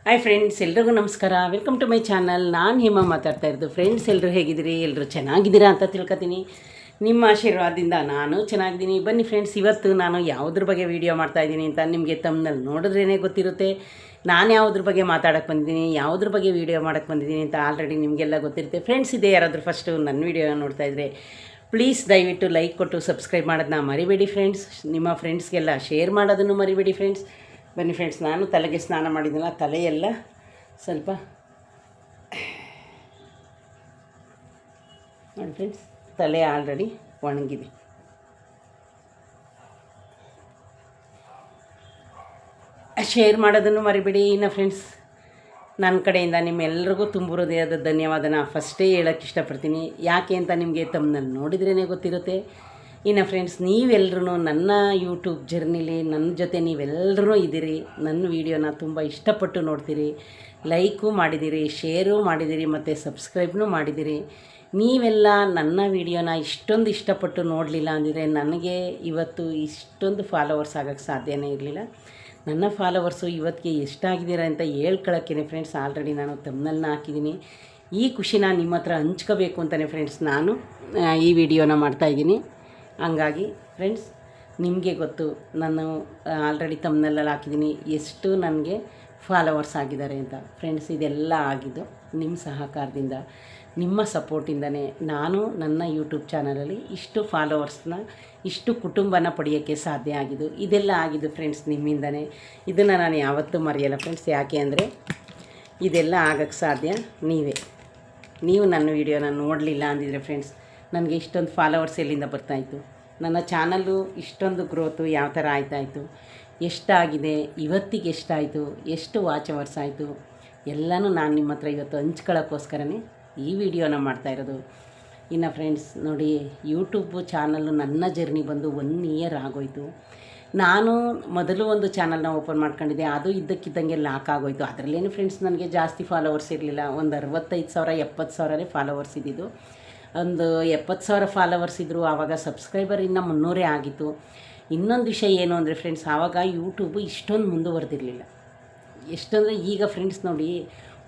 Hi friends, ಎಲ್ರಿಗೂ ನಮಸ್ಕಾರ. Welcome to my channel. ನಾನು ಹಿಮ ಮಾತಾಡ್ತಾ ಇರೋದು. ಫ್ರೆಂಡ್ಸ್, ಎಲ್ಲರೂ ಹೇಗಿದ್ದೀರಿ? ಎಲ್ಲರೂ ಚೆನ್ನಾಗಿದ್ದೀರಾ ಅಂತ ತಿಳ್ಕೊತೀನಿ. ನಿಮ್ಮ ಆಶೀರ್ವಾದದಿಂದ ನಾನು ಚೆನ್ನಾಗಿದ್ದೀನಿ. ಬನ್ನಿ ಫ್ರೆಂಡ್ಸ್, ಇವತ್ತು ನಾನು ಯಾವುದ್ರ ಬಗ್ಗೆ ವೀಡಿಯೋ ಮಾಡ್ತಾಯಿದ್ದೀನಿ ಅಂತ ನಿಮಗೆ ತಮ್ಮನಲ್ಲಿ ನೋಡಿದ್ರೇ ಗೊತ್ತಿರುತ್ತೆ. ನಾನು ಯಾವುದ್ರ ಬಗ್ಗೆ ಮಾತಾಡೋಕ್ಕೆ ಬಂದಿದ್ದೀನಿ, ಯಾವುದ್ರ ಬಗ್ಗೆ ವೀಡಿಯೋ ಮಾಡೋಕ್ಕೆ ಬಂದಿದ್ದೀನಿ ಅಂತ ಆಲ್ರೆಡಿ ನಿಮಗೆಲ್ಲ ಗೊತ್ತಿರುತ್ತೆ. ಫ್ರೆಂಡ್ಸ್, ಇದೆ ಯಾರಾದರೂ ಫಸ್ಟು ನನ್ನ ವೀಡಿಯೋ ನೋಡ್ತಾ ಇದ್ದರೆ ಪ್ಲೀಸ್ ದಯವಿಟ್ಟು ಲೈಕ್ ಕೊಟ್ಟು ಸಬ್ಸ್ಕ್ರೈಬ್ ಮಾಡೋದನ್ನ ಮರಿಬೇಡಿ ಫ್ರೆಂಡ್ಸ್. ನಿಮ್ಮ ಫ್ರೆಂಡ್ಸ್ಗೆಲ್ಲ ಶೇರ್ ಮಾಡೋದನ್ನು ಮರಿಬೇಡಿ ಫ್ರೆಂಡ್ಸ್. ಬನ್ನಿ ಫ್ರೆಂಡ್ಸ್, ನಾನು ತಲೆಗೆ ಸ್ನಾನ ಮಾಡಿದ್ನಲ್ಲ, ತಲೆಯೆಲ್ಲ ಸ್ವಲ್ಪ ನೋಡಿ ಫ್ರೆಂಡ್ಸ್, ತಲೆ ಆಲ್ರೆಡಿ ಒಣಗಿದೆ. ಶೇರ್ ಮಾಡೋದನ್ನು ಮರಿಬೇಡಿ. ಇನ್ನು ಫ್ರೆಂಡ್ಸ್, ನನ್ನ ಕಡೆಯಿಂದ ನಿಮ್ಮೆಲ್ಲರಿಗೂ ತುಂಬ ಹೃದಯದ ಧನ್ಯವಾದನ ಫಸ್ಟೇ ಹೇಳೋಕ್ಕೆ ಇಷ್ಟಪಡ್ತೀನಿ. ಯಾಕೆ ಅಂತ ನಿಮಗೆ ತಮ್ಮನಲ್ಲಿ ನೋಡಿದ್ರೇ ಗೊತ್ತಿರುತ್ತೆ. ಇನ್ನು ಫ್ರೆಂಡ್ಸ್, ನೀವೆಲ್ಲರೂ ನನ್ನ ಯೂಟ್ಯೂಬ್ ಜರ್ನಿಲಿ ನನ್ನ ಜೊತೆ ನೀವೆಲ್ಲರೂ ಇದ್ದೀರಿ. ನನ್ನ ವೀಡಿಯೋನ ತುಂಬ ಇಷ್ಟಪಟ್ಟು ನೋಡ್ತೀರಿ, ಲೈಕು ಮಾಡಿದ್ದೀರಿ, ಶೇರು ಮಾಡಿದ್ದೀರಿ ಮತ್ತು ಸಬ್ಸ್ಕ್ರೈಬ್ನೂ ಮಾಡಿದ್ದೀರಿ. ನೀವೆಲ್ಲ ನನ್ನ ವೀಡಿಯೋನ ಇಷ್ಟೊಂದು ಇಷ್ಟಪಟ್ಟು ನೋಡಲಿಲ್ಲ ಅಂದಿದ್ರೆ ನನಗೆ ಇವತ್ತು ಇಷ್ಟೊಂದು ಫಾಲೋವರ್ಸ್ ಆಗೋಕ್ಕೆ ಸಾಧ್ಯನೇ ಇರಲಿಲ್ಲ. ನನ್ನ ಫಾಲೋವರ್ಸು ಇವತ್ತಿಗೆ ಎಷ್ಟಾಗಿದ್ದೀರಾ ಅಂತ ಹೇಳ್ಕೊಳಕ್ಕೇ ಫ್ರೆಂಡ್ಸ್ ಆಲ್ರೆಡಿ ನಾನು ತಮ್ಮನಲ್ನ ಹಾಕಿದ್ದೀನಿ. ಈ ಖುಷಿನ ನಿಮ್ಮ ಹತ್ರ ಹಂಚ್ಕೋಬೇಕು ಅಂತಲೇ ಫ್ರೆಂಡ್ಸ್ ನಾನು ಈ ವಿಡಿಯೋನ ಮಾಡ್ತಾಯಿದ್ದೀನಿ. ಹಂಗಾಗಿ ಫ್ರೆಂಡ್ಸ್, ನಿಮಗೆ ಗೊತ್ತು, ನಾನು ಆಲ್ರೆಡಿ ತಮ್ಮನೆಲ್ಲ ಹಾಕಿದ್ದೀನಿ ಎಷ್ಟು ನನಗೆ ಫಾಲೋವರ್ಸ್ ಆಗಿದ್ದಾರೆ ಅಂತ. ಫ್ರೆಂಡ್ಸ್, ಇದೆಲ್ಲ ಆಗಿದ್ದು ನಿಮ್ಮ ಸಹಕಾರದಿಂದ, ನಿಮ್ಮ ಸಪೋರ್ಟಿಂದನೇ ನಾನು ನನ್ನ ಯೂಟ್ಯೂಬ್ ಚಾನಲಲ್ಲಿ ಇಷ್ಟು ಫಾಲೋವರ್ಸ್ನ, ಇಷ್ಟು ಕುಟುಂಬನ ಪಡೆಯೋಕ್ಕೆ ಸಾಧ್ಯ ಆಗಿದ್ದು. ಇದೆಲ್ಲ ಆಗಿದ್ದು ಫ್ರೆಂಡ್ಸ್ ನಿಮ್ಮಿಂದನೇ. ಇದನ್ನು ನಾನು ಯಾವತ್ತೂ ಮರೆಯಲ್ಲ ಫ್ರೆಂಡ್ಸ್. ಯಾಕೆ ಅಂದರೆ ಇದೆಲ್ಲ ಆಗೋಕ್ಕೆ ಸಾಧ್ಯ ನೀವು ನನ್ನ ವೀಡಿಯೋನ ನೋಡಲಿಲ್ಲ ಅಂದಿದ್ರೆ ಫ್ರೆಂಡ್ಸ್, ನನಗೆ ಇಷ್ಟೊಂದು ಫಾಲೋವರ್ಸ್ ಎಲ್ಲಿಂದ ಬರ್ತಾಯಿತ್ತು? ನನ್ನ ಚಾನಲ್ಲು ಇಷ್ಟೊಂದು ಗ್ರೋತು ಯಾವ ಥರ ಆಯ್ತಾಯಿತು? ಎಷ್ಟಾಗಿದೆ? ಇವತ್ತಿಗೆ ಎಷ್ಟಾಯಿತು? ಎಷ್ಟು ವಾಚ್ ಅವರ್ಸ್ ಆಯಿತು? ಎಲ್ಲನೂ ನಾನು ನಿಮ್ಮ ಹತ್ರ ಇವತ್ತು ಹಂಚ್ಕೊಳ್ಳೋಕ್ಕೋಸ್ಕರನೇ ಈ ವಿಡಿಯೋನ ಮಾಡ್ತಾಯಿರೋದು. ಇನ್ನು ಫ್ರೆಂಡ್ಸ್ ನೋಡಿ, ಯೂಟ್ಯೂಬು ಚಾನಲ್ಲು ನನ್ನ ಜರ್ನಿ ಬಂದು 1 ಇಯರ್ ಆಗೋಯಿತು. ನಾನು ಮೊದಲು ಒಂದು ಚಾನಲ್ನ ಓಪನ್ ಮಾಡ್ಕೊಂಡಿದ್ದೆ, ಅದು ಇದ್ದಕ್ಕಿದ್ದಂಗೆ ಲಾಕ್ ಆಗೋಯಿತು. ಅದರಲ್ಲೇನು ಫ್ರೆಂಡ್ಸ್ ನನಗೆ ಜಾಸ್ತಿ ಫಾಲೋವರ್ಸ್ ಇರಲಿಲ್ಲ. ಒಂದು 65,000 70,000 ಫಾಲೋವರ್ಸ್ ಇದ್ದಿದ್ದು. ಒಂದು 70,000 ಫಾಲೋವರ್ಸ್ ಇದ್ದರು. ಆವಾಗ ಸಬ್ಸ್ಕ್ರೈಬರ್ ಇನ್ನೂ 300 ಆಗಿತ್ತು. ಇನ್ನೊಂದು ವಿಷಯ ಏನು ಅಂದರೆ ಫ್ರೆಂಡ್ಸ್, ಆವಾಗ ಯೂಟ್ಯೂಬು ಇಷ್ಟೊಂದು ಮುಂದುವರೆದಿರಲಿಲ್ಲ. ಎಷ್ಟಂದರೆ ಈಗ ಫ್ರೆಂಡ್ಸ್ ನೋಡಿ,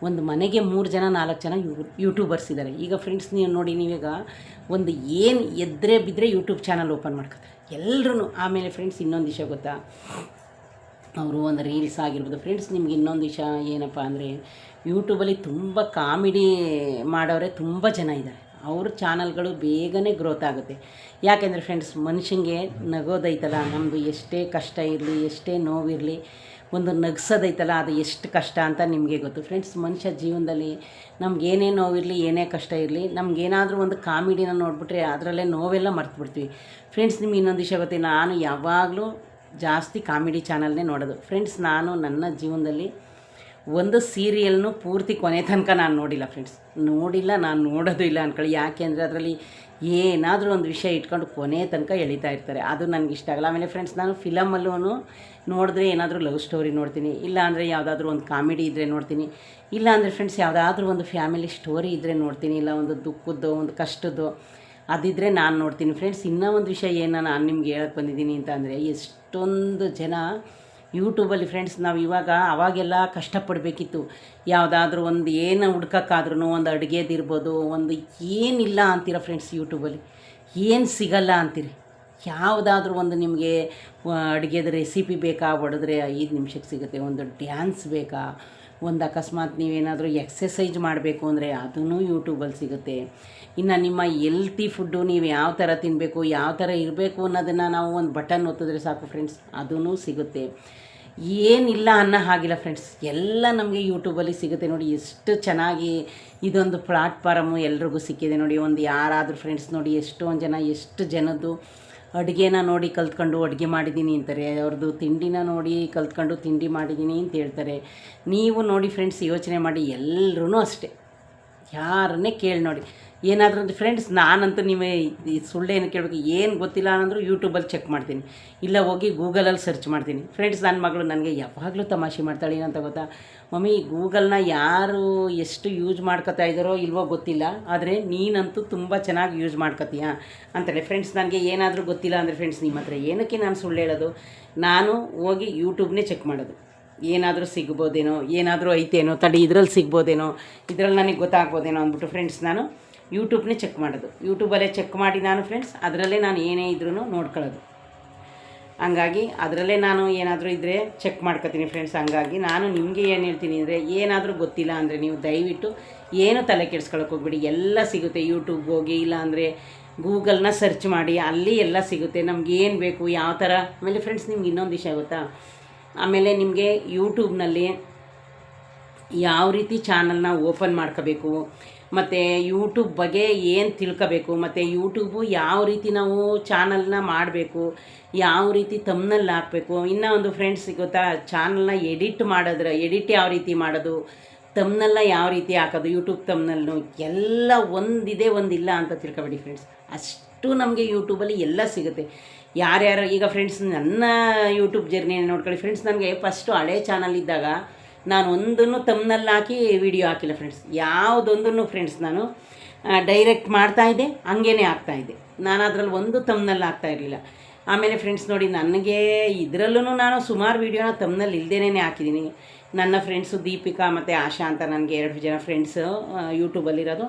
ಒಂದು ಮನೆಗೆ 3 ಜನ 4 ಜನ ಯೂಟ್ಯೂಬರ್ಸ್ ಇದ್ದಾರೆ. ಈಗ ಫ್ರೆಂಡ್ಸ್ ನೀವು ನೋಡಿ, ನೀವೀಗ ಒಂದು ಏನು ಎದ್ದರೆ ಬಿದ್ದರೆ ಯೂಟ್ಯೂಬ್ ಚಾನಲ್ ಓಪನ್ ಮಾಡ್ಕೊತಾರೆ ಎಲ್ಲರೂ. ಆಮೇಲೆ ಫ್ರೆಂಡ್ಸ್ ಇನ್ನೊಂದು ವಿಷಯ ಗೊತ್ತಾ, ಅವರು ಒಂದು ರೀಲ್ಸ್ ಆಗಿರ್ಬೋದು. ಫ್ರೆಂಡ್ಸ್, ನಿಮ್ಗೆ ಇನ್ನೊಂದು ವಿಷಯ ಏನಪ್ಪ ಅಂದರೆ, ಯೂಟ್ಯೂಬಲ್ಲಿ ತುಂಬ ಕಾಮಿಡಿ ಮಾಡೋರೆ ತುಂಬ ಜನ ಇದ್ದಾರೆ. ಅವ್ರ ಚಾನಲ್ಗಳು ಬೇಗನೆ ಗ್ರೋತ್ ಆಗುತ್ತೆ. ಯಾಕೆಂದರೆ ಫ್ರೆಂಡ್ಸ್, ಮನುಷ್ಯಂಗೆ ನಗೋದೈತಲ್ಲ, ನಮ್ಮದು ಎಷ್ಟೇ ಕಷ್ಟ ಇರಲಿ, ಎಷ್ಟೇ ನೋವಿರಲಿ, ಒಂದು ನಗ್ಸೋದೈತಲ್ಲ ಅದು ಎಷ್ಟು ಕಷ್ಟ ಅಂತ ನಿಮಗೆ ಗೊತ್ತು ಫ್ರೆಂಡ್ಸ್. ಮನುಷ್ಯ ಜೀವನದಲ್ಲಿ ನಮಗೇನೇ ನೋವಿರಲಿ, ಏನೇ ಕಷ್ಟ ಇರಲಿ, ನಮಗೇನಾದರೂ ಒಂದು ಕಾಮಿಡಿನ ನೋಡಿಬಿಟ್ರೆ ಅದರಲ್ಲೇ ನೋವೆಲ್ಲ ಮರ್ತುಬಿಡ್ತೀವಿ ಫ್ರೆಂಡ್ಸ್. ನಿಮ್ಗೆ ಇನ್ನೊಂದು ವಿಷಯ ಗೊತ್ತಿ, ನಾನು ಯಾವಾಗಲೂ ಜಾಸ್ತಿ ಕಾಮಿಡಿ ಚಾನಲ್ನೇ ನೋಡೋದು ಫ್ರೆಂಡ್ಸ್. ನಾನು ನನ್ನ ಜೀವನದಲ್ಲಿ ಒಂದು ಸೀರಿಯಲ್ನು ಪೂರ್ತಿ ಕೊನೆ ತನಕ ನಾನು ನೋಡಿಲ್ಲ ಫ್ರೆಂಡ್ಸ್. ನಾನು ನೋಡೋದು ಇಲ್ಲ ಅಂದ್ಕೊಳ್ಳಿ. ಯಾಕೆ ಅಂದರೆ ಅದರಲ್ಲಿ ಏನಾದರೂ ಒಂದು ವಿಷಯ ಇಟ್ಕೊಂಡು ಕೊನೆ ತನಕ ಎಳಿತಾ ಇರ್ತಾರೆ, ಅದು ನನಗೆ ಇಷ್ಟ ಆಗಲ್ಲ. ಆಮೇಲೆ ಫ್ರೆಂಡ್ಸ್, ನಾನು ಫಿಲಮಲ್ಲೂ ನೋಡಿದ್ರೆ ಏನಾದರೂ ಲವ್ ಸ್ಟೋರಿ ನೋಡ್ತೀನಿ, ಇಲ್ಲ ಅಂದರೆ ಯಾವುದಾದ್ರೂ ಒಂದು ಕಾಮಿಡಿ ಇದ್ದರೆ ನೋಡ್ತೀನಿ, ಇಲ್ಲ ಅಂದರೆ ಫ್ರೆಂಡ್ಸ್ ಯಾವುದಾದ್ರೂ ಒಂದು ಫ್ಯಾಮಿಲಿ ಸ್ಟೋರಿ ಇದ್ದರೆ ನೋಡ್ತೀನಿ, ಇಲ್ಲ ಒಂದು ದುಃಖದ್ದು ಒಂದು ಕಷ್ಟದ್ದು ಅದಿದ್ದರೆ ನಾನು ನೋಡ್ತೀನಿ ಫ್ರೆಂಡ್ಸ್. ಇನ್ನೂ ಒಂದು ವಿಷಯ ಏನು ನಾನು ನಿಮ್ಗೆ ಹೇಳಕ್ಕೆ ಬಂದಿದ್ದೀನಿ ಅಂತ ಅಂದರೆ, ಎಷ್ಟೊಂದು ಜನ ಯೂಟ್ಯೂಬಲ್ಲಿ ಫ್ರೆಂಡ್ಸ್, ನಾವು ಅವಾಗೆಲ್ಲ ಕಷ್ಟಪಡಬೇಕಿತ್ತು. ಯಾವುದಾದ್ರೂ ಒಂದು ಏನು ಹುಡ್ಕೋಕ್ಕಾದ್ರೂ, ಒಂದು ಅಡುಗೆದಿರ್ಬೋದು, ಒಂದು ಏನಿಲ್ಲ ಅಂತೀರ ಫ್ರೆಂಡ್ಸ್, ಯೂಟ್ಯೂಬಲ್ಲಿ ಏನು ಸಿಗಲ್ಲ ಅಂತೀರಿ. ಯಾವುದಾದ್ರೂ ಒಂದು ನಿಮಗೆ ಅಡುಗೆದ ರೆಸಿಪಿ ಬೇಕಾ, ಹೊಡೆದ್ರೆ 5 ನಿಮಿಷಕ್ಕೆ ಸಿಗುತ್ತೆ. ಒಂದು ಡ್ಯಾನ್ಸ್ ಬೇಕಾ, ಒಂದು ಅಕಸ್ಮಾತ್ ನೀವೇನಾದರೂ ಎಕ್ಸಸೈಜ್ ಮಾಡಬೇಕು ಅಂದರೆ ಅದೂ ಯೂಟ್ಯೂಬಲ್ಲಿ ಸಿಗುತ್ತೆ. ಇನ್ನು ನಿಮ್ಮ ಎಲ್ತಿ ಫುಡ್ಡು ನೀವು ಯಾವ ಥರ ತಿನ್ನಬೇಕು, ಯಾವ ಥರ ಇರಬೇಕು ಅನ್ನೋದನ್ನು ನಾವು ಒಂದು ಬಟನ್ ಒತ್ತಿದ್ರೆ ಸಾಕು ಫ್ರೆಂಡ್ಸ್, ಅದೂ ಸಿಗುತ್ತೆ. ಏನಿಲ್ಲ ಅನ್ನೋ ಹಾಗಿಲ್ಲ ಫ್ರೆಂಡ್ಸ್, ಎಲ್ಲ ನಮಗೆ ಯೂಟ್ಯೂಬಲ್ಲಿ ಸಿಗುತ್ತೆ. ನೋಡಿ ಎಷ್ಟು ಚೆನ್ನಾಗಿ ಇದೊಂದು ಪ್ಲಾಟ್ಫಾರಮು ಎಲ್ರಿಗೂ ಸಿಕ್ಕಿದೆ ನೋಡಿ. ಒಂದು ಯಾರಾದರೂ ಫ್ರೆಂಡ್ಸ್ ನೋಡಿ, ಎಷ್ಟೊಂದು ಜನ, ಎಷ್ಟು ಜನದ್ದು ಅಡುಗೆನ ನೋಡಿ ಕಲ್ತ್ಕೊಂಡು ಅಡುಗೆ ಮಾಡಿದ್ದೀನಿ ಅಂತಾರೆ, ಅವ್ರದ್ದು ತಿಂಡಿನ ನೋಡಿ ಕಲ್ತ್ಕೊಂಡು ತಿಂಡಿ ಮಾಡಿದ್ದೀನಿ ಅಂತ ಹೇಳ್ತಾರೆ. ನೀವು ನೋಡಿ ಫ್ರೆಂಡ್ಸ್, ಯೋಚನೆ ಮಾಡಿ, ಎಲ್ಲರೂ ಅಷ್ಟೇ, ಯಾರನ್ನೇ ಕೇಳಿ ನೋಡಿ. ಏನಾದರೂ ಫ್ರೆಂಡ್ಸ್, ನಾನಂತೂ ನೀವೇ ಸುಳ್ಳೇನು ಕೇಳಬೇಕು, ಏನು ಗೊತ್ತಿಲ್ಲ ಅನ್ನಂದ್ರೂ ಯೂಟ್ಯೂಬಲ್ಲಿ ಚೆಕ್ ಮಾಡ್ತೀನಿ, ಇಲ್ಲ ಹೋಗಿ ಗೂಗಲಲ್ಲಿ ಸರ್ಚ್ ಮಾಡ್ತೀನಿ ಫ್ರೆಂಡ್ಸ್. ನನ್ನ ಮಗಳು ನನಗೆ ಯಾವಾಗಲೂ ತಮಾಷೆ ಮಾಡ್ತಾಳೆ. ಏನಂತ ಗೊತ್ತಾ, ಮಮ್ಮಿ ಗೂಗಲ್ನ ಯಾರು ಎಷ್ಟು ಯೂಸ್ ಮಾಡ್ಕೊತಾ ಇದ್ದಾರೋ ಇಲ್ವೋ ಗೊತ್ತಿಲ್ಲ, ಆದರೆ ನೀನಂತೂ ತುಂಬ ಚೆನ್ನಾಗಿ ಯೂಸ್ ಮಾಡ್ಕೊತೀಯ ಅಂತಾಳೆ ಫ್ರೆಂಡ್ಸ್. ನನಗೆ ಏನಾದರೂ ಗೊತ್ತಿಲ್ಲ ಅಂದರೆ ಫ್ರೆಂಡ್ಸ್, ನಿಮ್ಮ ಹತ್ರ ಏನಕ್ಕೆ ನಾನು ಸುಳ್ಳು ಹೇಳೋದು, ನಾನು ಹೋಗಿ ಯೂಟ್ಯೂಬ್ನೇ ಚೆಕ್ ಮಾಡೋದು. ಏನಾದರೂ ಸಿಗ್ಬೋದೇನೋ, ಏನಾದರೂ ಐತೇನೋ, ತಡಿ ಇದ್ರಲ್ಲಿ ಸಿಗ್ಬೋದೇನೋ, ಇದ್ರಲ್ಲಿ ನನಗೆ ಗೊತ್ತಾಗ್ಬೋದೇನೋ ಅಂದ್ಬಿಟ್ಟು ಫ್ರೆಂಡ್ಸ್ ನಾನು ಯೂಟ್ಯೂಬ್ನೇ ಚೆಕ್ ಮಾಡೋದು. ಯೂಟ್ಯೂಬಲ್ಲೇ ಚೆಕ್ ಮಾಡಿ ನಾನು ಫ್ರೆಂಡ್ಸ್ ಅದರಲ್ಲೇ ನಾನು ಏನೇ ಇದ್ರೂ ನೋಡ್ಕೊಳ್ಳೋದು. ಹಂಗಾಗಿ ಅದರಲ್ಲೇ ನಾನು ಏನಾದರೂ ಇದ್ದರೆ ಚೆಕ್ ಮಾಡ್ಕೊತೀನಿ ಫ್ರೆಂಡ್ಸ್. ಹಂಗಾಗಿ ನಾನು ನಿಮಗೆ ಏನು ಹೇಳ್ತೀನಿ ಅಂದರೆ, ಏನಾದರೂ ಗೊತ್ತಿಲ್ಲ ಅಂದರೆ ನೀವು ದಯವಿಟ್ಟು ಏನು ತಲೆ ಕೆಡಿಸ್ಕೊಳಕ್ಕೆ ಹೋಗ್ಬಿಡಿ, ಎಲ್ಲ ಸಿಗುತ್ತೆ. ಯೂಟ್ಯೂಬ್ಗೆ ಹೋಗಿ, ಇಲ್ಲಾಂದರೆ ಗೂಗಲ್ನ ಸರ್ಚ್ ಮಾಡಿ, ಅಲ್ಲಿ ಎಲ್ಲ ಸಿಗುತ್ತೆ ನಮ್ಗೆ ಏನು ಬೇಕು, ಯಾವ ಥರ. ಆಮೇಲೆ ಫ್ರೆಂಡ್ಸ್ ನಿಮ್ಗೆ ಇನ್ನೊಂದು ವಿಷಯ ಗೊತ್ತಾ, ಆಮೇಲೆ ನಿಮಗೆ ಯೂಟ್ಯೂಬ್ನಲ್ಲಿ ಯಾವ ರೀತಿ ಚಾನಲ್ನ ಓಪನ್ ಮಾಡ್ಕೋಬೇಕು, ಮತ್ತು ಯೂಟ್ಯೂಬ್ ಬಗ್ಗೆ ಏನು ತಿಳ್ಕೋಬೇಕು, ಮತ್ತು ಯೂಟ್ಯೂಬು ಯಾವ ರೀತಿ ನಾವು ಚಾನಲ್ನ ಮಾಡಬೇಕು, ಯಾವ ರೀತಿ ತಮ್ನಲ್ಲಿ ಹಾಕಬೇಕು. ಇನ್ನೂ ಒಂದು ಫ್ರೆಂಡ್ಸ್ ಗೊತ್ತಾ, ಚಾನಲ್ನ ಎಡಿಟ್ ಯಾವ ರೀತಿ ಮಾಡೋದು, ತಮ್ನೆಲ್ಲ ಯಾವ ರೀತಿ ಹಾಕೋದು, ಯೂಟ್ಯೂಬ್ ತಮ್ನಲ್ಲು ಎಲ್ಲ ಒಂದಿದೆ ಒಂದಿಲ್ಲ ಅಂತ ತಿಳ್ಕೊಬೇಡಿ ಫ್ರೆಂಡ್ಸ್. ಅಷ್ಟು ನಮಗೆ ಯೂಟ್ಯೂಬಲ್ಲಿ ಎಲ್ಲ ಸಿಗುತ್ತೆ. ಯಾರ್ಯಾರು ಈಗ ಫ್ರೆಂಡ್ಸ್ ನನ್ನ ಯೂಟ್ಯೂಬ್ ಜರ್ನಿ ನೋಡ್ಕೊಳ್ಳಿ ಫ್ರೆಂಡ್ಸ್. ನನಗೆ ಫಸ್ಟು ಹಳೆ ಚಾನಲ್ ಇದ್ದಾಗ ನಾನು ಒಂದನ್ನು ತಮ್ನಲ್ಲಿ ಹಾಕಿ ವಿಡಿಯೋ ಹಾಕಿಲ್ಲ ಫ್ರೆಂಡ್ಸ್. ಯಾವುದೊಂದನ್ನು ಫ್ರೆಂಡ್ಸ್ ನಾನು ಡೈರೆಕ್ಟ್ ಮಾಡ್ತಾಯಿದ್ದೆ, ಹಂಗೇ ಆಗ್ತಾಯಿದ್ದೆ. ನಾನು ಅದರಲ್ಲಿ ಒಂದು ತಮ್ನಲ್ಲಿ ಹಾಕ್ತಾಯಿರಲಿಲ್ಲ. ಆಮೇಲೆ ಫ್ರೆಂಡ್ಸ್ ನೋಡಿ, ನನಗೆ ಇದರಲ್ಲೂ ನಾನು ಸುಮಾರು ವೀಡಿಯೋನ ತಮ್ನಲ್ಲಿ ಇಲ್ದೇನೇ ಹಾಕಿದ್ದೀನಿ. ನನ್ನ ಫ್ರೆಂಡ್ಸು ದೀಪಿಕಾ ಮತ್ತು ಆಶಾ ಅಂತ ನನಗೆ 2 ಜನ ಫ್ರೆಂಡ್ಸು ಯೂಟ್ಯೂಬಲ್ಲಿರೋದು.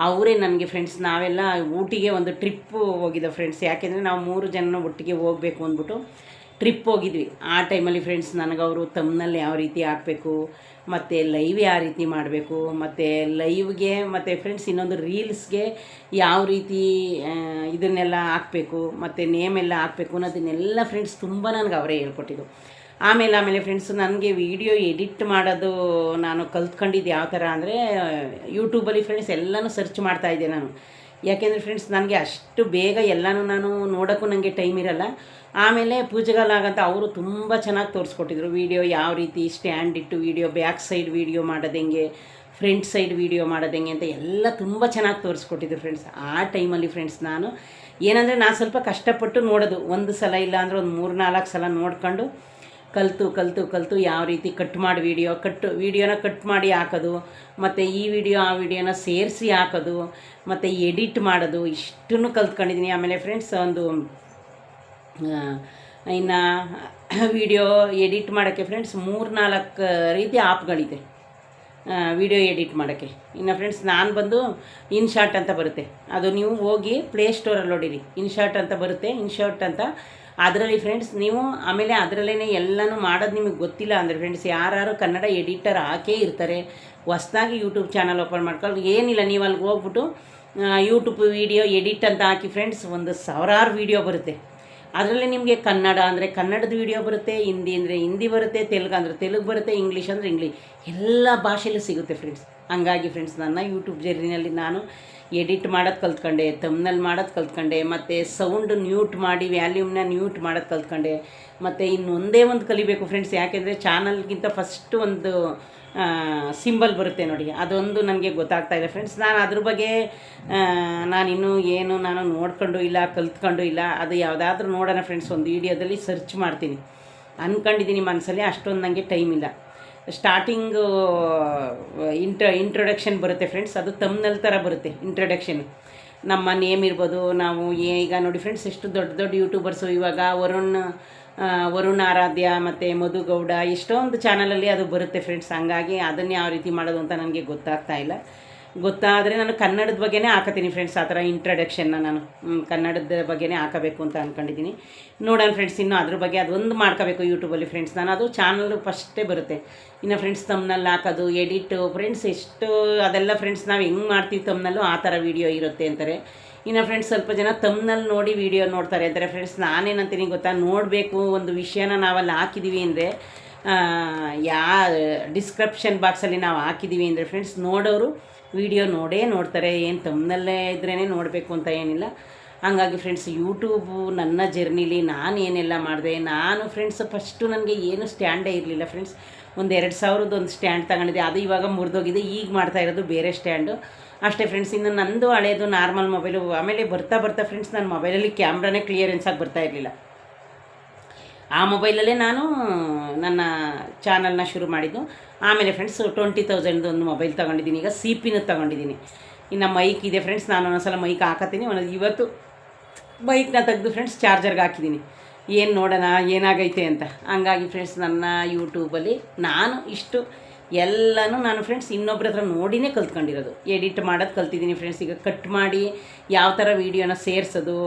ಅವರೇ ನನಗೆ ಫ್ರೆಂಡ್ಸ್. ನಾವೆಲ್ಲ ಊಟಿಗೆ ಒಂದು ಟ್ರಿಪ್ಪು ಹೋಗಿದ್ದೆ ಫ್ರೆಂಡ್ಸ್. ಯಾಕೆಂದರೆ ನಾವು 3 ಜನ ಒಟ್ಟಿಗೆ ಹೋಗಬೇಕು ಅಂದ್ಬಿಟ್ಟು ಟ್ರಿಪ್ ಹೋಗಿದ್ವಿ. ಆ ಟೈಮಲ್ಲಿ ಫ್ರೆಂಡ್ಸ್ ನನಗವರು ತಮ್ನಲ್ಲಿ ಯಾವ ರೀತಿ ಹಾಕಬೇಕು, ಮತ್ತು ಲೈವ್ ಯಾವ ರೀತಿ ಮಾಡಬೇಕು, ಮತ್ತು ಲೈವ್ಗೆ ಮತ್ತು ಫ್ರೆಂಡ್ಸ್ ಇನ್ನೊಂದು ರೀಲ್ಸ್ಗೆ ಯಾವ ರೀತಿ ಇದನ್ನೆಲ್ಲ ಹಾಕಬೇಕು, ಮತ್ತು ನೇಮೆಲ್ಲ ಹಾಕಬೇಕು ಅನ್ನೋದನ್ನೆಲ್ಲ ಫ್ರೆಂಡ್ಸ್ ತುಂಬ ನನಗೆ ಅವರೇ ಹೇಳ್ಕೊಟ್ಟಿದ್ದು. ಆಮೇಲೆ ಫ್ರೆಂಡ್ಸ್ ನನಗೆ ವೀಡಿಯೋ ಎಡಿಟ್ ಮಾಡೋದು ನಾನು ಕಲ್ತ್ಕೊಂಡಿದ್ದು ಯಾವ ಥರ ಅಂದರೆ, ಯೂಟ್ಯೂಬಲ್ಲಿ ಫ್ರೆಂಡ್ಸ್ ಎಲ್ಲನೂ ಸರ್ಚ್ ಮಾಡ್ತಾಯಿದ್ದೆ ನಾನು. ಯಾಕೆಂದರೆ ಫ್ರೆಂಡ್ಸ್ ನನಗೆ ಅಷ್ಟು ಬೇಗ ಎಲ್ಲನೂ ನಾನು ನೋಡೋಕ್ಕೂ ನನಗೆ ಟೈಮ್ ಇರೋಲ್ಲ. ಆಮೇಲೆ ಪೂಜೆಗಾಲಾಗಂತ ಅವರು ತುಂಬ ಚೆನ್ನಾಗಿ ತೋರಿಸ್ಕೊಟ್ಟಿದ್ರು. ವೀಡಿಯೋ ಯಾವ ರೀತಿ ಸ್ಟ್ಯಾಂಡ್ ಇಟ್ಟು ವೀಡಿಯೋ, ಬ್ಯಾಕ್ ಸೈಡ್ ವೀಡಿಯೋ ಮಾಡೋದು ಹೆಂಗೆ, ಫ್ರಂಟ್ ಸೈಡ್ ವೀಡಿಯೋ ಮಾಡೋದು ಹೆಂಗೆ ಅಂತ ಎಲ್ಲ ತುಂಬ ಚೆನ್ನಾಗಿ ತೋರಿಸ್ಕೊಟ್ಟಿದ್ರು ಫ್ರೆಂಡ್ಸ್. ಆ ಟೈಮಲ್ಲಿ ಫ್ರೆಂಡ್ಸ್ ನಾನು ಏನಂದರೆ, ನಾನು ಸ್ವಲ್ಪ ಕಷ್ಟಪಟ್ಟು ನೋಡೋದು. ಒಂದು ಸಲ ಇಲ್ಲ ಅಂದರೆ ಒಂದು 3-4 ಸಲ ನೋಡ್ಕೊಂಡು ಕಲಿತು ಯಾವ ರೀತಿ ಕಟ್ ಮಾಡಿ ವೀಡಿಯೋನ ಕಟ್ ಮಾಡಿ ಹಾಕೋದು, ಮತ್ತು ಈ ವಿಡಿಯೋ ಆ ವಿಡಿಯೋನ ಸೇರಿಸಿ ಹಾಕೋದು, ಮತ್ತು ಎಡಿಟ್ ಮಾಡೋದು, ಇಷ್ಟನ್ನು ಕಲ್ತ್ಕೊಂಡಿದ್ದೀನಿ. ಆಮೇಲೆ ಫ್ರೆಂಡ್ಸ್ ಒಂದು ಇನ್ನು ವಿಡಿಯೋ ಎಡಿಟ್ ಮಾಡೋಕ್ಕೆ ಫ್ರೆಂಡ್ಸ್ 3-4 ರೀತಿ ಆ್ಯಪ್ಗಳಿದೆ ವಿಡಿಯೋ ಎಡಿಟ್ ಮಾಡೋಕ್ಕೆ. ಇನ್ನು ಫ್ರೆಂಡ್ಸ್ ನಾನು ಬಂದು ಇನ್ಶಾಟ್ ಅಂತ ಬರುತ್ತೆ, ಅದು ನೀವು ಹೋಗಿ ಪ್ಲೇಸ್ಟೋರಲ್ಲಿ ನೋಡಿರಿ. ಇನ್ಶಾಟ್ ಅಂತ ಬರುತ್ತೆ, ಇನ್ಶಾಟ್ ಅಂತ. ಅದರಲ್ಲಿ ಫ್ರೆಂಡ್ಸ್ ನೀವು ಆಮೇಲೆ ಅದರಲ್ಲೇ ಎಲ್ಲನೂ ಮಾಡೋದು ನಿಮಗೆ ಗೊತ್ತಿಲ್ಲ ಅಂದರೆ ಫ್ರೆಂಡ್ಸ್, ಯಾರು ಕನ್ನಡ ಎಡಿಟರ್ ಹಾಕೇ ಇರ್ತಾರೆ. ಹೊಸ್ದಾಗಿ ಯೂಟ್ಯೂಬ್ ಚಾನಲ್ ಓಪನ್ ಮಾಡ್ಕೊಂಡು ಏನಿಲ್ಲ, ನೀವು ಅಲ್ಲಿಗೆ ಹೋಗ್ಬಿಟ್ಟು ಯೂಟ್ಯೂಬ್ ವೀಡಿಯೋ ಎಡಿಟ್ ಅಂತ ಹಾಕಿ ಫ್ರೆಂಡ್ಸ್, ಒಂದು 1000 ವೀಡಿಯೋ ಬರುತ್ತೆ. ಅದರಲ್ಲಿ ನಿಮಗೆ ಕನ್ನಡ ಅಂದರೆ ಕನ್ನಡದ ವೀಡಿಯೋ ಬರುತ್ತೆ, ಹಿಂದಿ ಅಂದರೆ ಹಿಂದಿ ಬರುತ್ತೆ, ತೆಲುಗು ಅಂದರೆ ತೆಲುಗು ಬರುತ್ತೆ, ಇಂಗ್ಲೀಷ್ ಅಂದರೆ ಇಂಗ್ಲೀಷ್, ಎಲ್ಲ ಭಾಷೆಯಲ್ಲೂ ಸಿಗುತ್ತೆ ಫ್ರೆಂಡ್ಸ್. ಹಂಗಾಗಿ ಫ್ರೆಂಡ್ಸ್ ನನ್ನ ಯೂಟ್ಯೂಬ್ ಜರ್ನಿನಲ್ಲಿ ನಾನು ಎಡಿಟ್ ಮಾಡೋದು ಕಲ್ತ್ಕೊಂಡೆ, ತಮ್ನಲ್ಲಿ ಮಾಡೋದು ಕಲ್ತ್ಕೊಂಡೆ, ಮತ್ತು ಸೌಂಡ್ ಮ್ಯೂಟ್ ಮಾಡಿ ವ್ಯಾಲ್ಯೂಮ್ನ ಮ್ಯೂಟ್ ಮಾಡೋದು ಕಲ್ತ್ಕೊಂಡೆ. ಮತ್ತು ಇನ್ನೊಂದೇ ಒಂದು ಕಲಿಬೇಕು ಫ್ರೆಂಡ್ಸ್. ಯಾಕೆಂದರೆ ಚಾನಲ್ಗಿಂತ ಫಸ್ಟು ಒಂದು ಸಿಂಬಲ್ ಬರುತ್ತೆ ನೋಡಿ, ಅದೊಂದು ನನಗೆ ಗೊತ್ತಾಗ್ತಾ ಇದೆ ಫ್ರೆಂಡ್ಸ್. ನಾನು ಅದ್ರ ಬಗ್ಗೆ ನಾನು ನೋಡ್ಕೊಂಡು ಇಲ್ಲ, ಕಲ್ತ್ಕೊಂಡು ಇಲ್ಲ. ಅದು ಯಾವುದಾದ್ರೂ ನೋಡೋಣ ಫ್ರೆಂಡ್ಸ್, ಒಂದು ವೀಡಿಯೋದಲ್ಲಿ ಸರ್ಚ್ ಮಾಡ್ತೀನಿ ಅಂದ್ಕೊಂಡಿದ್ದೀನಿ ಮನಸ್ಸಲ್ಲಿ. ಅಷ್ಟೊಂದು ನನಗೆ ಟೈಮ್ ಇಲ್ಲ. ಸ್ಟಾರ್ಟಿಂಗು ಇಂಟ್ರೊಡಕ್ಷನ್ ಬರುತ್ತೆ ಫ್ರೆಂಡ್ಸ್, ಅದು ತಮ್ನಲ್ಲಿ ಥರ ಬರುತ್ತೆ ಇಂಟ್ರೊಡಕ್ಷನ್. ನಮ್ಮ ನೇಮ್ ಇರ್ಬೋದು, ನಾವು ಈಗ ನೋಡಿ ಫ್ರೆಂಡ್ಸ್ ಎಷ್ಟು ದೊಡ್ಡ ಯೂಟ್ಯೂಬರ್ಸು ಇವಾಗ ವರುಣ್ ಆರಾಧ್ಯ ಮತ್ತು ಮಧು ಗೌಡ, ಎಷ್ಟೊಂದು ಚಾನಲಲ್ಲಿ ಅದು ಬರುತ್ತೆ ಫ್ರೆಂಡ್ಸ್. ಹಂಗಾಗಿ ಅದನ್ನು ಯಾವ ರೀತಿ ಮಾಡೋದು ಅಂತ ನನಗೆ ಗೊತ್ತಾಗ್ತಾ ಇಲ್ಲ. ಗೊತ್ತಾದರೆ ನಾನು ಕನ್ನಡದ ಬಗ್ಗೆನೇ ಹಾಕತೀನಿ ಫ್ರೆಂಡ್ಸ್. ಆ ಥರ ಇಂಟ್ರಡಕ್ಷನ್ನ ನಾನು ಕನ್ನಡದ ಬಗ್ಗೆನೇ ಹಾಕಬೇಕು ಅಂತ ಅಂದ್ಕೊಂಡಿದ್ದೀನಿ. ನೋಡೋಣ ಫ್ರೆಂಡ್ಸ್, ಇನ್ನು ಅದ್ರ ಬಗ್ಗೆ ಅದೊಂದು ಮಾಡ್ಕೋಬೇಕು ಯೂಟ್ಯೂಬಲ್ಲಿ ಫ್ರೆಂಡ್ಸ್. ನಾನು ಅದು ಚಾನಲ್ ಫಸ್ಟೇ ಬರುತ್ತೆ. ಇನ್ನು ಫ್ರೆಂಡ್ಸ್ ತಮ್ನಲ್ಲಿ ಹಾಕೋದು ಎಡಿಟು ಫ್ರೆಂಡ್ಸ್ ಎಷ್ಟು ಅದೆಲ್ಲ ಫ್ರೆಂಡ್ಸ್ ನಾವು ಹೆಂಗೆ ಮಾಡ್ತೀವಿ ತಮ್ನಲ್ಲೂ ಆ ಥರ ವೀಡಿಯೋ ಇರುತ್ತೆ ಅಂತಾರೆ. ಇನ್ನು ಫ್ರೆಂಡ್ಸ್ ಸ್ವಲ್ಪ ಜನ ತಮ್ನಲ್ಲಿ ನೋಡಿ ವೀಡಿಯೋ ನೋಡ್ತಾರೆ ಅಂತಾರೆ ಫ್ರೆಂಡ್ಸ್. ನಾನೇನಂತೀನಿ ಗೊತ್ತಾ, ನೋಡಬೇಕು ಒಂದು ವಿಷಯನ ನಾವಲ್ಲಿ ಹಾಕಿದ್ದೀವಿ ಅಂದರೆ ಡಿಸ್ಕ್ರಿಪ್ಷನ್ ಬಾಕ್ಸಲ್ಲಿ ನಾವು ಹಾಕಿದ್ದೀವಿ ಅಂದರೆ ಫ್ರೆಂಡ್ಸ್ ನೋಡೋರು ವಿಡಿಯೋ ನೋಡ್ತಾರೆ. ಏನು ತಮ್ಮನಲ್ಲೇ ಇದ್ರೇ ನೋಡಬೇಕು ಅಂತ ಏನಿಲ್ಲ. ಹಂಗಾಗಿ ಫ್ರೆಂಡ್ಸ್ ಯೂಟ್ಯೂಬು ನನ್ನ ಜರ್ನಿಲಿ ನಾನು ಏನೆಲ್ಲ ಮಾಡಿದೆ, ನಾನು ಫ್ರೆಂಡ್ಸ್ ಫಸ್ಟು ನನಗೆ ಏನು ಸ್ಟ್ಯಾಂಡೇ ಇರಲಿಲ್ಲ ಫ್ರೆಂಡ್ಸ್. ಒಂದು 2000 ಒಂದು ಸ್ಟ್ಯಾಂಡ್ ತಗೊಂಡಿದ್ದೆ, ಅದು ಇವಾಗ ಮುರಿದೋಗಿದೆ. ಈಗ ಮಾಡ್ತಾ ಇರೋದು ಬೇರೆ ಸ್ಟ್ಯಾಂಡು ಅಷ್ಟೇ ಫ್ರೆಂಡ್ಸ್. ಇನ್ನು ನಂದು ಹಳೇದು ನಾರ್ಮಲ್ ಮೊಬೈಲು. ಆಮೇಲೆ ಬರ್ತಾ ಫ್ರೆಂಡ್ಸ್ ನನ್ನ ಮೊಬೈಲಲ್ಲಿ ಕ್ಯಾಮ್ರಾನೇ ಕ್ಲಿಯರೆನ್ಸಾಗಿ ಬರ್ತಾ ಇರಲಿಲ್ಲ. ಆ ಮೊಬೈಲಲ್ಲೇ ನಾನು ನನ್ನ ಚಾನಲ್ನ ಶುರು ಮಾಡಿದ್ದು. ಆಮೇಲೆ ಫ್ರೆಂಡ್ಸ್ 20,000 ಒಂದು ಮೊಬೈಲ್ ತೊಗೊಂಡಿದ್ದೀನಿ. ಈಗ CPನ ತೊಗೊಂಡಿದ್ದೀನಿ. ಇನ್ನು ಮೈಕ್ ಇದೆ ಫ್ರೆಂಡ್ಸ್, ನಾನು ಒಂದೊಂದ್ಸಲ ಮೈಕ್ ಹಾಕತ್ತೀನಿ. ಇವತ್ತು ಮೈಕ್ನ ತೆಗೆದು ಫ್ರೆಂಡ್ಸ್ ಚಾರ್ಜರ್ಗೆ ಹಾಕಿದ್ದೀನಿ. ಏನು ನೋಡೋಣ ಏನಾಗೈತೆ ಅಂತ. ಹಂಗಾಗಿ ಫ್ರೆಂಡ್ಸ್ ನನ್ನ ಯೂಟ್ಯೂಬಲ್ಲಿ ನಾನು ಇಷ್ಟು ಎಲ್ಲನೂ ನಾನು ಫ್ರೆಂಡ್ಸ್ ಇನ್ನೊಬ್ರ ಹತ್ರ ನೋಡಿನೇ ಕಲ್ತ್ಕೊಂಡಿರೋದು. ಎಡಿಟ್ ಮಾಡೋದು ಕಲ್ತಿದ್ದೀನಿ ಫ್ರೆಂಡ್ಸ್. ಈಗ ಕಟ್ ಮಾಡಿ ಯಾವ ಥರ ವೀಡಿಯೋನ ಸೇರಿಸೋದು,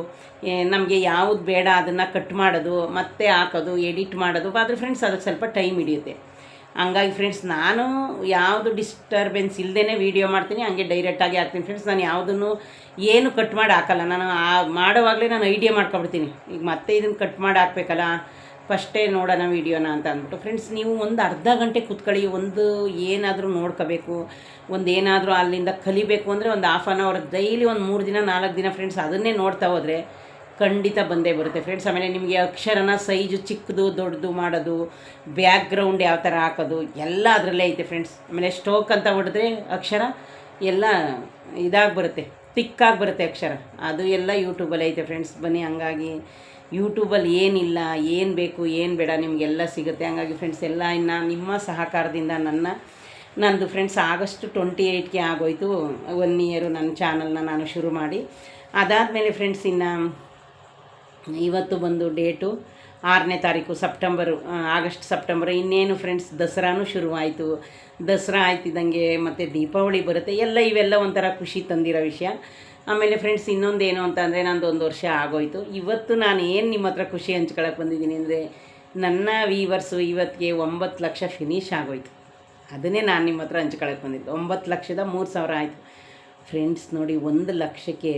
ನಮಗೆ ಯಾವುದು ಬೇಡ ಅದನ್ನು ಕಟ್ ಮಾಡೋದು, ಮತ್ತೆ ಹಾಕೋದು, ಎಡಿಟ್ ಮಾಡೋದು, ಆದರೆ ಫ್ರೆಂಡ್ಸ್ ಅದಕ್ಕೆ ಸ್ವಲ್ಪ ಟೈಮ್ ಹಿಡಿಯುತ್ತೆ. ಹಂಗಾಗಿ ಫ್ರೆಂಡ್ಸ್ ನಾನು ಯಾವುದು ಡಿಸ್ಟರ್ಬೆನ್ಸ್ ಇಲ್ಲದೇ ವೀಡಿಯೋ ಮಾಡ್ತೀನಿ, ಹಂಗೆ ಡೈರೆಕ್ಟಾಗಿ ಹಾಕ್ತೀನಿ ಫ್ರೆಂಡ್ಸ್. ನಾನು ಯಾವುದನ್ನು ಏನು ಕಟ್ ಮಾಡಿ ಹಾಕಲ್ಲ. ನಾನು ಮಾಡೋವಾಗಲೇ ನಾನು ಐಡಿಯಾ ಮಾಡ್ಕೊಬಿಡ್ತೀನಿ, ಈಗ ಮತ್ತೆ ಇದನ್ನು ಕಟ್ ಮಾಡಿ ಹಾಕ್ಬೇಕಲ್ಲ, ಫಸ್ಟೇ ನೋಡೋಣ ವೀಡಿಯೋನ ಅಂತ ಅಂದ್ಬಿಟ್ಟು. ಫ್ರೆಂಡ್ಸ್ ನೀವು ಒಂದು ಅರ್ಧ ಗಂಟೆ ಕೂತ್ಕೊಳ್ಳಿ, ಒಂದು ಏನಾದರೂ ನೋಡ್ಕೋಬೇಕು, ಒಂದು ಏನಾದರೂ ಅಲ್ಲಿಂದ ಕಲಿಬೇಕು ಅಂದರೆ ಒಂದು ಹಾಫ್ ಆನ್ ಅವರ್ ಡೈಲಿ ಒಂದು 3 ದಿನ 4 ದಿನ ಫ್ರೆಂಡ್ಸ್ ಅದನ್ನೇ ನೋಡ್ತಾ ಹೋದರೆ ಖಂಡಿತ ಬಂದೇ ಬರುತ್ತೆ ಫ್ರೆಂಡ್ಸ್. ಆಮೇಲೆ ನಿಮಗೆ ಅಕ್ಷರನ ಸೈಜು ಚಿಕ್ಕದು ದೊಡ್ಡದು ಮಾಡೋದು, ಬ್ಯಾಕ್ಗ್ರೌಂಡ್ ಯಾವ ಥರ ಹಾಕೋದು ಎಲ್ಲ ಅದರಲ್ಲೇ ಐತೆ ಫ್ರೆಂಡ್ಸ್. ಆಮೇಲೆ ಸ್ಟೋಕ್ ಅಂತ ಹೊಡೆದ್ರೆ ಅಕ್ಷರ ಎಲ್ಲ ಇದಾಗಿ ಬರುತ್ತೆ, ತಿಕ್ಕಾಗಿ ಬರುತ್ತೆ ಅಕ್ಷರ, ಅದು ಎಲ್ಲ ಯೂಟ್ಯೂಬಲ್ಲಿ ಐತೆ ಫ್ರೆಂಡ್ಸ್. ಬನ್ನಿ, ಹಂಗಾಗಿ ಯೂಟ್ಯೂಬಲ್ಲಿ ಏನಿಲ್ಲ, ಏನು ಬೇಕು ಏನು ಬೇಡ ನಿಮಗೆಲ್ಲ ಸಿಗುತ್ತೆ. ಹಂಗಾಗಿ ಫ್ರೆಂಡ್ಸ್ ಎಲ್ಲ ಇನ್ನು ನಿಮ್ಮ ಸಹಕಾರದಿಂದ ನಂದು ಫ್ರೆಂಡ್ಸ್ ಆಗಸ್ಟ್ 28ಗೆ ಆಗೋಯ್ತು 1 ಇಯರು ನನ್ನ ಚಾನಲ್ನ ನಾನು ಶುರು ಮಾಡಿ. ಅದಾದಮೇಲೆ ಫ್ರೆಂಡ್ಸ್ ಇನ್ನು ಇವತ್ತು ಬಂದು ಡೇಟು 6ನೇ ತಾರೀಕು ಆಗಸ್ಟ್ ಸೆಪ್ಟೆಂಬರ್. ಇನ್ನೇನು ಫ್ರೆಂಡ್ಸ್ ದಸರಾನೂ ಶುರುವಾಯಿತು. ದಸರಾ ಆಯ್ತಿದ್ದಂಗೆ ಮತ್ತು ದೀಪಾವಳಿ ಬರುತ್ತೆ. ಇವೆಲ್ಲ ಒಂಥರ ಖುಷಿ ತಂದಿರೋ ವಿಷಯ. ಆಮೇಲೆ ಫ್ರೆಂಡ್ಸ್ ಇನ್ನೊಂದೇನು ಅಂತ ಅಂದರೆ ನಂದು 1 ವರ್ಷ ಆಗೋಯ್ತು. ಇವತ್ತು ನಾನು ಏನು ನಿಮ್ಮ ಹತ್ರ ಖುಷಿ ಹಂಚ್ಕೊಳಕ್ಕೆ ಬಂದಿದ್ದೀನಿ ಅಂದರೆ ನನ್ನ ವೀವರ್ಸು ಇವತ್ತಿಗೆ 9 ಲಕ್ಷ ಫಿನಿಶ್ ಆಗೋಯ್ತು. ಅದನ್ನೇ ನಾನು ನಿಮ್ಮ ಹತ್ರ ಹಂಚ್ಕೊಳಕ್ಕೆ ಬಂದಿದ್ದು. 9,03,000 ಆಯಿತು ಫ್ರೆಂಡ್ಸ್. ನೋಡಿ, 1 ಲಕ್ಷಕ್ಕೆ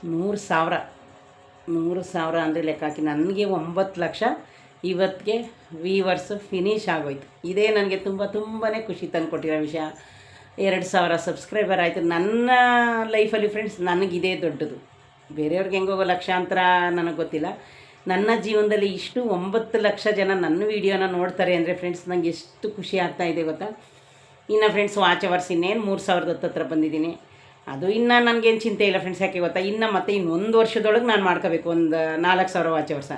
100,000 ಅಂದರೆ ಲೆಕ್ಕ ಹಾಕಿ ನನಗೆ 9 ಲಕ್ಷ ಇವತ್ತಿಗೆ ವೀವರ್ಸು ಫಿನಿಶ್ ಆಗೋಯ್ತು. ಇದೇ ನನಗೆ ತುಂಬಾ ಖುಷಿ ತಂದುಕೊಟ್ಟಿರೋ ವಿಷಯ. 2,000 ಸಬ್ಸ್ಕ್ರೈಬರ್ ಆಯಿತು. ನನ್ನ ಲೈಫಲ್ಲಿ ಫ್ರೆಂಡ್ಸ್ ನನಗಿದೇ ದೊಡ್ಡದು. ಬೇರೆಯವ್ರಿಗೆ ಹೆಂಗೋಗೋ ಲಕ್ಷಾಂತರ ನನಗೆ ಗೊತ್ತಿಲ್ಲ. ನನ್ನ ಜೀವನದಲ್ಲಿ ಇಷ್ಟು 9 ಲಕ್ಷ ಜನ ನನ್ನ ವೀಡಿಯೋನ ನೋಡ್ತಾರೆ ಅಂದರೆ ಫ್ರೆಂಡ್ಸ್ ನನಗೆ ಎಷ್ಟು ಖುಷಿ ಆಗ್ತಾಯಿದೆ ಗೊತ್ತಾ. ಇನ್ನು ಫ್ರೆಂಡ್ಸ್ ವಾಚ್ ಅವರ್ಸ್ ಇನ್ನೇನು 3,000 ಹತ್ರ ಬಂದಿದ್ದೀನಿ. ಅದು ಇನ್ನು ನನಗೇನು ಚಿಂತೆ ಇಲ್ಲ ಫ್ರೆಂಡ್ಸ್. ಯಾಕೆ ಗೊತ್ತಾ, ಇನ್ನು ಮತ್ತೆ 1 ವರ್ಷದೊಳಗೆ ನಾನು ಮಾಡ್ಕೋಬೇಕು ಒಂದು 4,000 ವಾಚ್ ಅವರ್ಸ.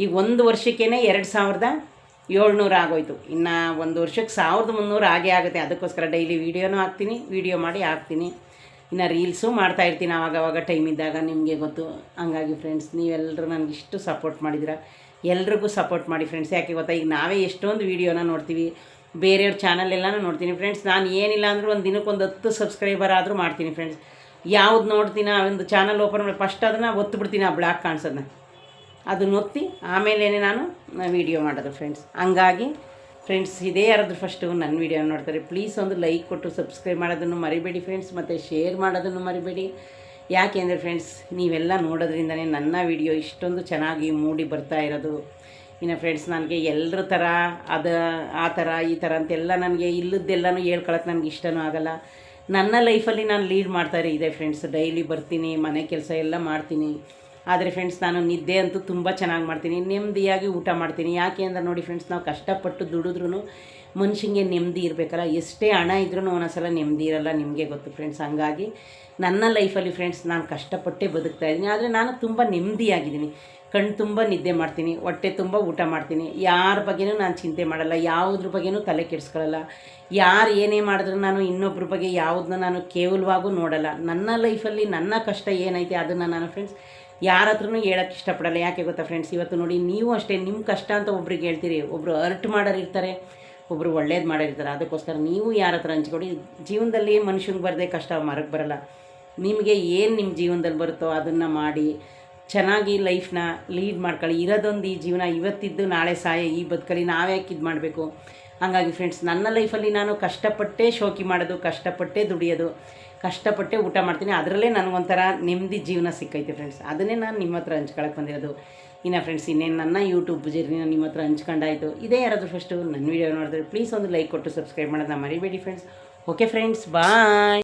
ಈಗ 1 ವರ್ಷಕ್ಕೇ 2,700 ಆಗೋಯ್ತು. ಇನ್ನು 1 ವರ್ಷಕ್ಕೆ 1,300 ಆಗೇ ಆಗುತ್ತೆ. ಅದಕ್ಕೋಸ್ಕರ ಡೈಲಿ ವೀಡಿಯೋನೂ ಹಾಕ್ತೀನಿ, ವೀಡಿಯೋ ಮಾಡಿ ಹಾಕ್ತೀನಿ. ಇನ್ನು ರೀಲ್ಸು ಮಾಡ್ತಾಯಿರ್ತೀನಿ ಆವಾಗವಾಗ ಟೈಮ್ ಇದ್ದಾಗ, ನಿಮಗೆ ಗೊತ್ತು. ಹಂಗಾಗಿ ಫ್ರೆಂಡ್ಸ್ ನೀವೆಲ್ಲರೂ ನನಗೆ ಇಷ್ಟು ಸಪೋರ್ಟ್ ಮಾಡಿದ್ದೀರ, ಎಲ್ರಿಗೂ ಸಪೋರ್ಟ್ ಮಾಡಿ ಫ್ರೆಂಡ್ಸ್. ಯಾಕೆ ಗೊತ್ತಾ, ಈಗ ನಾವೇ ಎಷ್ಟೊಂದು ವೀಡಿಯೋನ ನೋಡ್ತೀವಿ, ಬೇರೆಯವ್ರ ಚಾನಲ್ ಎಲ್ಲನೂ ನೋಡ್ತೀನಿ ಫ್ರೆಂಡ್ಸ್. ನಾನು ಏನಿಲ್ಲ ಅಂದರೂ ಒಂದು ದಿನಕ್ಕೆ 10 ಸಬ್ಸ್ಕ್ರೈಬರ್ ಆದರೂ ಮಾಡ್ತೀನಿ ಫ್ರೆಂಡ್ಸ್. ಯಾವ್ದು ನೋಡ್ತೀನಿ ಒಂದು ಚಾನಲ್ ಓಪನ್ ಮಾಡಿ ಫಸ್ಟ್ ಅದನ್ನು ಒತ್ತುಬಿಡ್ತೀನಿ, ಆ ಬ್ಲಾಕ್ ಕಾಣಿಸೋದನ್ನ ಅದನ್ನ ಒತ್ತಿ ಆಮೇಲೆ ನಾನು ವೀಡಿಯೋ ಮಾಡೋದು ಫ್ರೆಂಡ್ಸ್. ಹಂಗಾಗಿ ಫ್ರೆಂಡ್ಸ್ ಇದೇ ಯಾರಾದರೂ ಫಸ್ಟು ನನ್ನ ವೀಡಿಯೋ ನೋಡ್ತಾರೆ ಪ್ಲೀಸ್ ಒಂದು ಲೈಕ್ ಕೊಟ್ಟು ಸಬ್ಸ್ಕ್ರೈಬ್ ಮಾಡೋದನ್ನು ಮರಿಬೇಡಿ ಫ್ರೆಂಡ್ಸ್, ಮತ್ತು ಶೇರ್ ಮಾಡೋದನ್ನು ಮರಿಬೇಡಿ. ಯಾಕೆ ಅಂದರೆ ಫ್ರೆಂಡ್ಸ್ ನೀವೆಲ್ಲ ನೋಡೋದ್ರಿಂದನೇ ನನ್ನ ವೀಡಿಯೋ ಇಷ್ಟೊಂದು ಚೆನ್ನಾಗಿ ಮೂಡಿ ಬರ್ತಾ ಇರೋದು. ಇನ್ನು ಫ್ರೆಂಡ್ಸ್ ನನಗೆ ಎಲ್ಲರ ಥರ ಆ ಥರ ಈ ಥರ ಅಂತೆಲ್ಲ ನನಗೆ ಇಲ್ಲದ್ದೆಲ್ಲನೂ ಹೇಳ್ಕೊಳಕ್ಕೆ ನನಗೆ ಇಷ್ಟನೂ ಆಗೋಲ್ಲ. ನನ್ನ ಲೈಫಲ್ಲಿ ನಾನು ಲೀಡ್ ಮಾಡ್ತಾ ಇದೆ ಫ್ರೆಂಡ್ಸ್. ಡೈಲಿ ಬರ್ತೀನಿ, ಮನೆ ಕೆಲಸ ಎಲ್ಲ ಮಾಡ್ತೀನಿ. ಆದರೆ ಫ್ರೆಂಡ್ಸ್ ನಾನು ನಿದ್ದೆ ಅಂತೂ ತುಂಬ ಚೆನ್ನಾಗಿ ಮಾಡ್ತೀನಿ, ನೆಮ್ಮದಿಯಾಗಿ ಊಟ ಮಾಡ್ತೀನಿ. ಯಾಕೆ ಅಂದರೆ ನೋಡಿ ಫ್ರೆಂಡ್ಸ್, ನಾವು ಕಷ್ಟಪಟ್ಟು ದುಡಿದ್ರೂ ಮನುಷ್ಯನಿಗೆ ನೆಮ್ಮದಿ ಇರಬೇಕಲ್ಲ. ಎಷ್ಟೇ ಹಣ ಇದ್ರೂ ಒಂದೊಂದ್ಸಲ ನೆಮ್ಮದಿ ಇರಲ್ಲ, ನಿಮಗೆ ಗೊತ್ತು ಫ್ರೆಂಡ್ಸ್. ಹಂಗಾಗಿ ನನ್ನ ಲೈಫಲ್ಲಿ ಫ್ರೆಂಡ್ಸ್ ನಾನು ಕಷ್ಟಪಟ್ಟೇ ಬದುಕ್ತಾ ಇದ್ದೀನಿ. ಆದರೆ ನಾನು ತುಂಬ ನೆಮ್ಮದಿಯಾಗಿದ್ದೀನಿ. ಕಣ್ಣು ತುಂಬ ನಿದ್ದೆ ಮಾಡ್ತೀನಿ, ಹೊಟ್ಟೆ ತುಂಬ ಊಟ ಮಾಡ್ತೀನಿ. ಯಾರ ಬಗ್ಗೆನೂ ನಾನು ಚಿಂತೆ ಮಾಡಲ್ಲ, ಯಾವುದ್ರ ಬಗ್ಗೆನೂ ತಲೆ ಕೆಡಿಸ್ಕೊಳ್ಳಲ್ಲ. ಯಾರು ಏನೇ ಮಾಡಿದ್ರು ನಾನು ಇನ್ನೊಬ್ರ ಬಗ್ಗೆ ಯಾವುದನ್ನ ನಾನು ಕೇವಲವಾಗೂ ನೋಡಲ್ಲ. ನನ್ನ ಲೈಫಲ್ಲಿ ನನ್ನ ಕಷ್ಟ ಏನೈತೆ ಅದನ್ನು ನಾನು ಫ್ರೆಂಡ್ಸ್ ಯಾರ ಹತ್ರನೂ ಹೇಳೋಕ್ಕೆ ಇಷ್ಟಪಡಲ್ಲ. ಯಾಕೆ ಗೊತ್ತಾ ಫ್ರೆಂಡ್ಸ್, ಇವತ್ತು ನೋಡಿ ನೀವು ಅಷ್ಟೇ ನಿಮ್ಮ ಕಷ್ಟ ಅಂತ ಒಬ್ರಿಗೆ ಹೇಳ್ತೀರಿ, ಒಬ್ಬರು ಹರ್ಟ್ ಮಾಡೋರು ಇರ್ತಾರೆ, ಒಬ್ಬರು ಒಳ್ಳೇದು ಮಾಡೋರಿರ್ತಾರೆ. ಅದಕ್ಕೋಸ್ಕರ ನೀವು ಯಾರ ಹತ್ರ ಹಂಚ್ಕೊಡಿ. ಜೀವನದಲ್ಲಿ ಮನುಷ್ಯನಿಗೆ ಬರದೆ ಕಷ್ಟ ಮರಕ್ಕೆ ಬರಲ್ಲ. ನಿಮಗೆ ಏನು ನಿಮ್ಮ ಜೀವನದಲ್ಲಿ ಬರುತ್ತೋ ಅದನ್ನು ಮಾಡಿ ಚೆನ್ನಾಗಿ ಲೈಫ್ನ ಲೀಡ್ ಮಾಡ್ಕೊಳ್ಳಿ. ಇರೋದೊಂದು ಈ ಜೀವನ, ಇವತ್ತಿದ್ದು ನಾಳೆ ಸಾಯ, ಈ ಬದುಕಲ್ಲಿ ನಾವ್ಯಾಕೆ ಇದು ಮಾಡಬೇಕು. ಹಾಗಾಗಿ ಫ್ರೆಂಡ್ಸ್ ನನ್ನ ಲೈಫಲ್ಲಿ ನಾನು ಕಷ್ಟಪಟ್ಟೇ ಶೋಕಿ ಮಾಡೋದು, ಕಷ್ಟಪಟ್ಟೇ ದುಡಿಯೋದು, ಕಷ್ಟಪಟ್ಟೆ ಊಟ ಮಾಡ್ತೀನಿ. ಅದರಲ್ಲೇ ನನಗೊಂಥರ ನೆಮ್ಮದಿ ಜೀವನ ಸಿಕ್ಕೈತೆ ಫ್ರೆಂಡ್ಸ್. ಅದನ್ನೇ ನಾನು ನಿಮ್ಮ ಹತ್ರ ಹಂಚ್ಕೊಳಕ್ಕೆ ಬಂದಿರೋದು. ಇನ್ನು ಫ್ರೆಂಡ್ಸ್ ಇನ್ನೇನು ನನ್ನ ಯೂಟ್ಯೂಬ್ ಜರ್ನಿನ ನಿಮ್ಮ ಹತ್ರ ಹಂಚ್ಕೊಂಡಾಯಿತು. ಇದೇ ಯಾರಾದರೂ ಫಸ್ಟು ನನ್ನ ವೀಡಿಯೋ ನೋಡಿದ್ರೆ ಪ್ಲೀಸ್ ಒಂದು ಲೈಕ್ ಕೊಟ್ಟು ಸಬ್ಸ್ಕ್ರೈಬ್ ಮಾಡೋದನ್ನ ಮರಿಬೇಡಿ ಫ್ರೆಂಡ್ಸ್. ಓಕೆ ಫ್ರೆಂಡ್ಸ್, ಬಾಯ್.